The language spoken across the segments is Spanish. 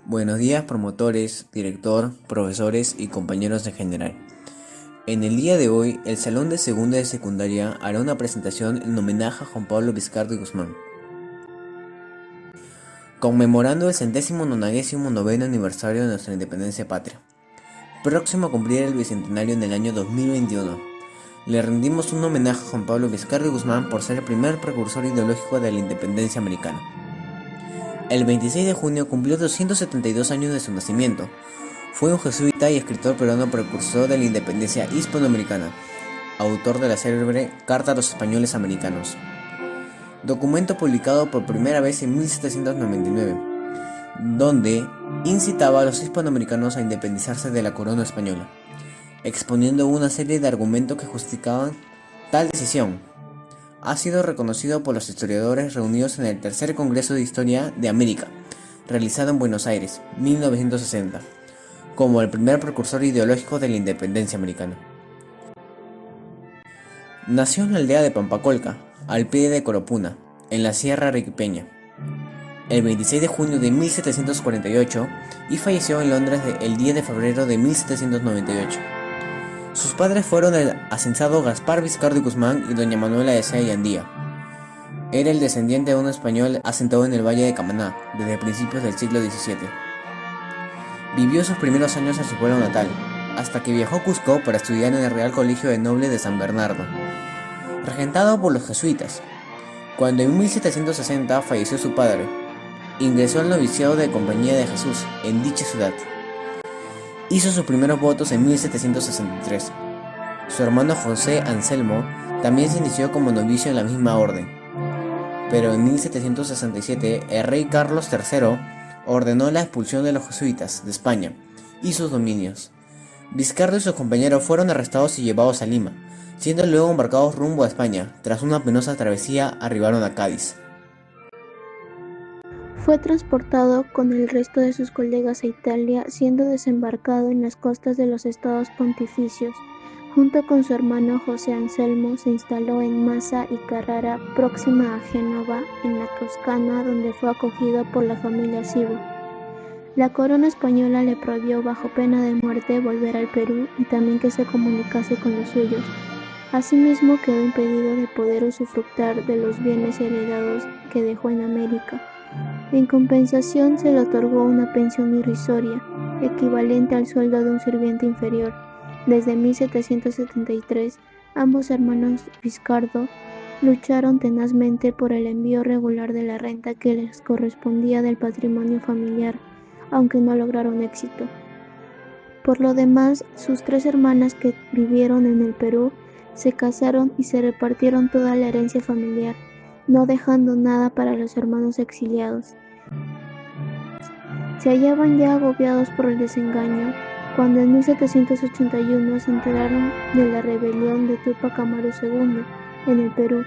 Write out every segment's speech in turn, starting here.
Buenos días, promotores, director, profesores y compañeros en general. En el día de hoy, el Salón de Segunda de Secundaria hará una presentación en homenaje a Juan Pablo Vizcardo y Guzmán, conmemorando el 199º aniversario de nuestra independencia patria, próximo a cumplir el bicentenario en el año 2021. Le rendimos un homenaje a Juan Pablo Vizcardo y Guzmán por ser el primer precursor ideológico de la independencia americana. El 26 de junio cumplió 272 años de su nacimiento. Fue un jesuita y escritor peruano precursor de la independencia hispanoamericana, autor de la célebre Carta a los Españoles Americanos, documento publicado por primera vez en 1799, donde incitaba a los hispanoamericanos a independizarse de la corona española, exponiendo una serie de argumentos que justificaban tal decisión. Ha sido reconocido por los historiadores reunidos en el Tercer Congreso de Historia de América, realizado en Buenos Aires, 1960, como el primer precursor ideológico de la independencia americana. Nació en la aldea de Pampacolca, al pie de Coropuna, en la Sierra Arequipeña, el 26 de junio de 1748 y falleció en Londres el 10 de febrero de 1798. Sus padres fueron el hacendado Gaspar Vizcardo y Guzmán y doña Manuela de Sea y Andía. Era el descendiente de un español asentado en el Valle de Camaná desde principios del siglo XVII. Vivió sus primeros años en su pueblo natal, hasta que viajó a Cusco para estudiar en el Real Colegio de Nobles de San Bernardo, regentado por los jesuitas. Cuando en 1760 falleció su padre, ingresó al noviciado de Compañía de Jesús en dicha ciudad. Hizo sus primeros votos en 1763. Su hermano José Anselmo también se inició como novicio en la misma orden. Pero en 1767 el rey Carlos III ordenó la expulsión de los jesuitas de España y sus dominios. Vizcardo y sus compañeros fueron arrestados y llevados a Lima, siendo luego embarcados rumbo a España. Tras una penosa travesía arribaron a Cádiz. Fue transportado con el resto de sus colegas a Italia, siendo desembarcado en las costas de los Estados Pontificios. Junto con su hermano José Anselmo se instaló en Massa y Carrara, próxima a Génova, en la Toscana, donde fue acogido por la familia Cybo. La corona española le prohibió bajo pena de muerte volver al Perú y también que se comunicase con los suyos. Asimismo quedó impedido de poder usufructar de los bienes heredados que dejó en América. En compensación se le otorgó una pensión irrisoria, equivalente al sueldo de un sirviente inferior. Desde 1773, ambos hermanos Vizcardo lucharon tenazmente por el envío regular de la renta que les correspondía del patrimonio familiar, aunque no lograron éxito. Por lo demás, sus tres hermanas que vivieron en el Perú se casaron y se repartieron toda la herencia familiar, no dejando nada para los hermanos exiliados. Se hallaban ya agobiados por el desengaño, cuando en 1781 se enteraron de la rebelión de Túpac Amaru II en el Perú.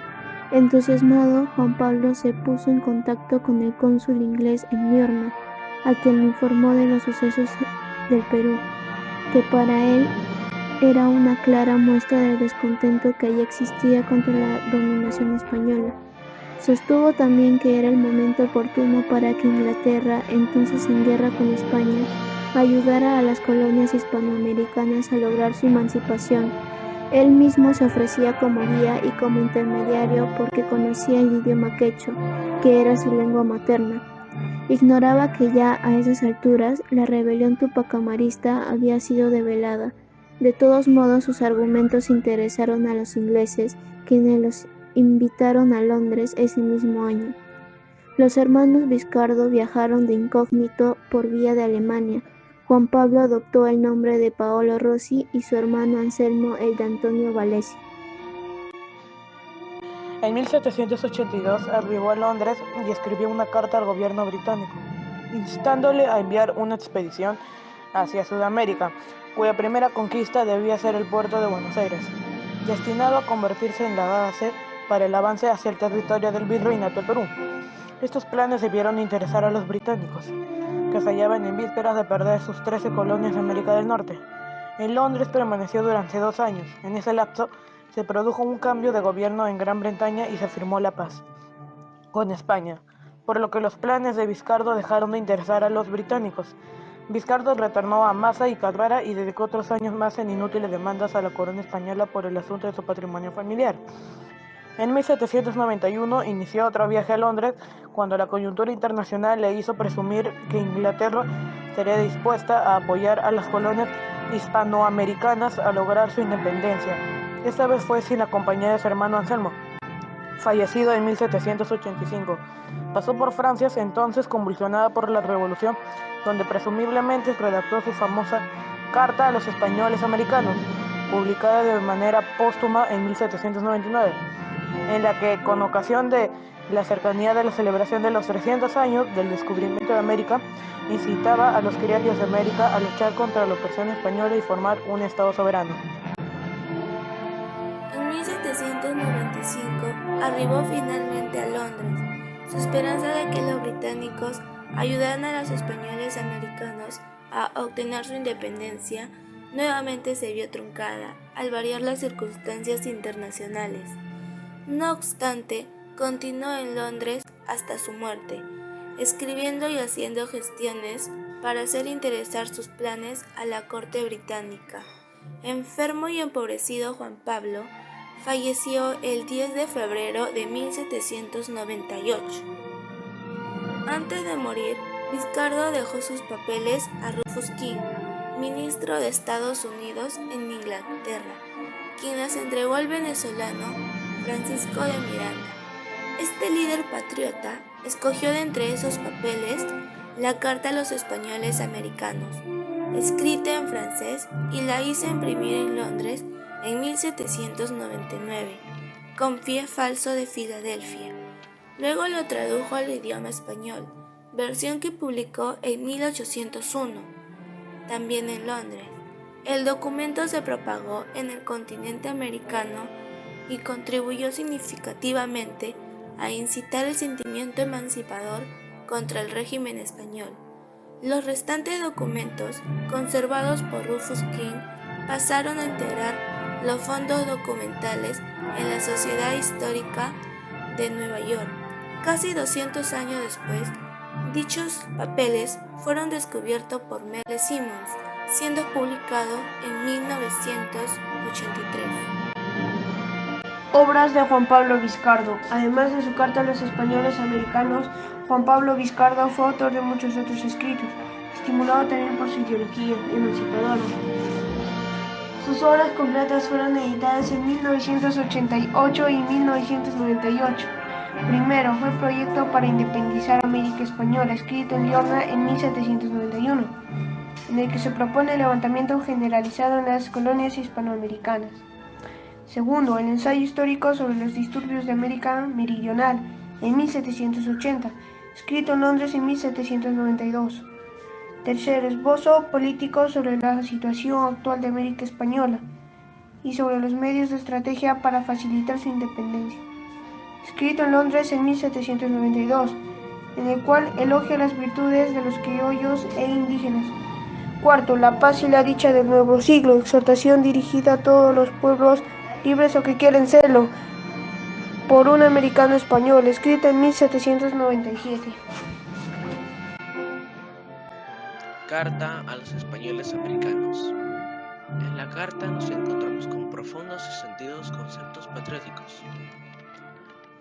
Entusiasmado, Juan Pablo se puso en contacto con el cónsul inglés en Miorna, a quien informó de los sucesos del Perú, que para él era una clara muestra del descontento que allí existía contra la dominación española. Sostuvo también que era el momento oportuno para que Inglaterra, entonces en guerra con España, ayudara a las colonias hispanoamericanas a lograr su emancipación. Él mismo se ofrecía como guía y como intermediario porque conocía el idioma quechua, que era su lengua materna. Ignoraba que ya a esas alturas la rebelión tupacamarista había sido develada. De todos modos, sus argumentos interesaron a los ingleses, quienes los invitaron a Londres ese mismo año. Los hermanos Vizcardo viajaron de incógnito por vía de Alemania. Juan Pablo adoptó el nombre de Paolo Rossi y su hermano Anselmo el de Antonio Valesi. En 1782 arribó a Londres y escribió una carta al gobierno británico, instándole a enviar una expedición hacia Sudamérica, cuya primera conquista debía ser el puerto de Buenos Aires, destinado a convertirse en la base para el avance hacia el territorio del Virreinato del Perú. Estos planes debieron interesar a los británicos, que se hallaban en vísperas de perder sus 13 colonias de América del Norte. En Londres permaneció durante 2 años. En ese lapso se produjo un cambio de gobierno en Gran Bretaña y se firmó la paz con España, por lo que los planes de Vizcardo dejaron de interesar a los británicos. Vizcardo retornó a Massa y Carrara y dedicó otros años más en inútiles demandas a la corona española por el asunto de su patrimonio familiar. En 1791 inició otro viaje a Londres cuando la coyuntura internacional le hizo presumir que Inglaterra estaría dispuesta a apoyar a las colonias hispanoamericanas a lograr su independencia. Esta vez fue sin la compañía de su hermano Anselmo, fallecido en 1785. Pasó por Francia, entonces convulsionada por la Revolución, donde presumiblemente redactó su famosa Carta a los Españoles Americanos, publicada de manera póstuma en 1799, en la que, con ocasión de la cercanía de la celebración de los 300 años del descubrimiento de América, incitaba a los criollos de América a luchar contra la opresión española y formar un Estado soberano. En 1795 arribó finalmente a Londres. Su esperanza de que los británicos ayudaran a los españoles americanos a obtener su independencia nuevamente se vio truncada al variar las circunstancias internacionales. No obstante, continuó en Londres hasta su muerte, escribiendo y haciendo gestiones para hacer interesar sus planes a la corte británica. Enfermo y empobrecido, Juan Pablo falleció el 10 de febrero de 1798. Antes de morir, Vizcardo dejó sus papeles a Rufus King, ministro de Estados Unidos en Inglaterra, quien las entregó al venezolano Francisco de Miranda. Este líder patriota escogió de entre esos papeles la Carta a los Españoles Americanos, escrita en francés, y la hizo imprimir en Londres en 1799, con pie falso de Filadelfia. Luego lo tradujo al idioma español, versión que publicó en 1801, también en Londres. El documento se propagó en el continente americano y contribuyó significativamente a incitar el sentimiento emancipador contra el régimen español. Los restantes documentos, conservados por Rufus King, pasaron a integrar los fondos documentales en la Sociedad Histórica de Nueva York. Casi 200 años después, dichos papeles fueron descubiertos por Merle Simmons, siendo publicado en 1983. Obras de Juan Pablo Vizcardo. Además de su Carta a los Españoles Americanos, Juan Pablo Vizcardo fue autor de muchos otros escritos, estimulado también por su ideología emancipadora. Sus obras completas fueron editadas en 1988 y 1998. Primero fue Proyecto para independizar América Española, escrito en Liorna en 1791, en el que se propone el levantamiento generalizado en las colonias hispanoamericanas. Segundo, el ensayo histórico sobre los disturbios de América Meridional, en 1780, escrito en Londres en 1792. Tercero, esbozo político sobre la situación actual de América Española y sobre los medios de estrategia para facilitar su independencia, escrito en Londres en 1792, en el cual elogia las virtudes de los criollos e indígenas. Cuarto, la paz y la dicha del nuevo siglo, exhortación dirigida a todos los pueblos libres o que quieren serlo, por un americano español, escrita en 1797. Carta a los españoles americanos. En la carta nos encontramos con profundos y sentidos conceptos patrióticos.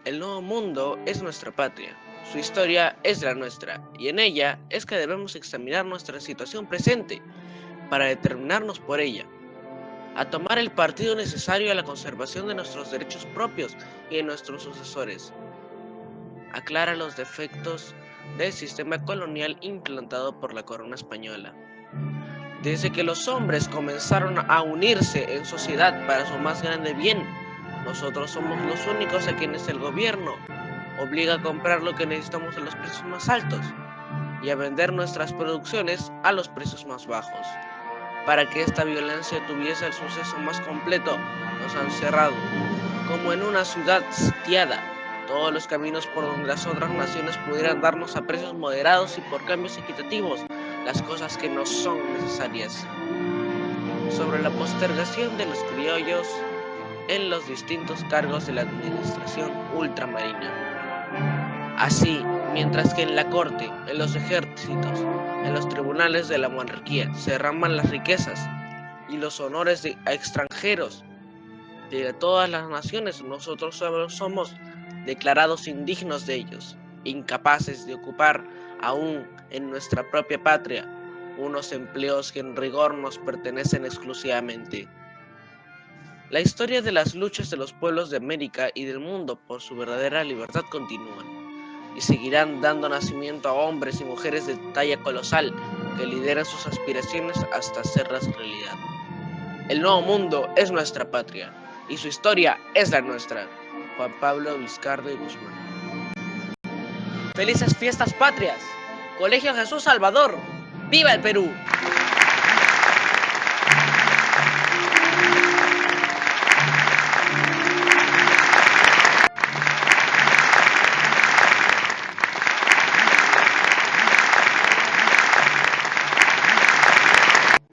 El Nuevo Mundo es nuestra patria, su historia es la nuestra, y en ella es que debemos examinar nuestra situación presente para determinarnos por ella, a tomar el partido necesario a la conservación de nuestros derechos propios y de nuestros sucesores. Aclara los defectos del sistema colonial implantado por la corona española. Desde que los hombres comenzaron a unirse en sociedad para su más grande bien, nosotros somos los únicos a quienes el gobierno obliga a comprar lo que necesitamos a los precios más altos y a vender nuestras producciones a los precios más bajos. Para que esta violencia tuviese el suceso más completo, nos han cerrado, como en una ciudad sitiada, todos los caminos por donde las otras naciones pudieran darnos a precios moderados y por cambios equitativos las cosas que nos son necesarias. Sobre la postergación de los criollos en los distintos cargos de la administración ultramarina. Así, Mientras que en la corte, en los ejércitos, en los tribunales de la monarquía se derraman las riquezas y los honores a extranjeros de todas las naciones, nosotros somos declarados indignos de ellos, incapaces de ocupar aún en nuestra propia patria unos empleos que en rigor nos pertenecen exclusivamente. La historia de las luchas de los pueblos de América y del mundo por su verdadera libertad continúan y seguirán dando nacimiento a hombres y mujeres de talla colosal que lideran sus aspiraciones hasta hacerlas realidad. El Nuevo Mundo es nuestra patria y su historia es la nuestra. Juan Pablo Vizcardo y Guzmán. ¡Felices fiestas patrias! Colegio Jesús Salvador. ¡Viva el Perú!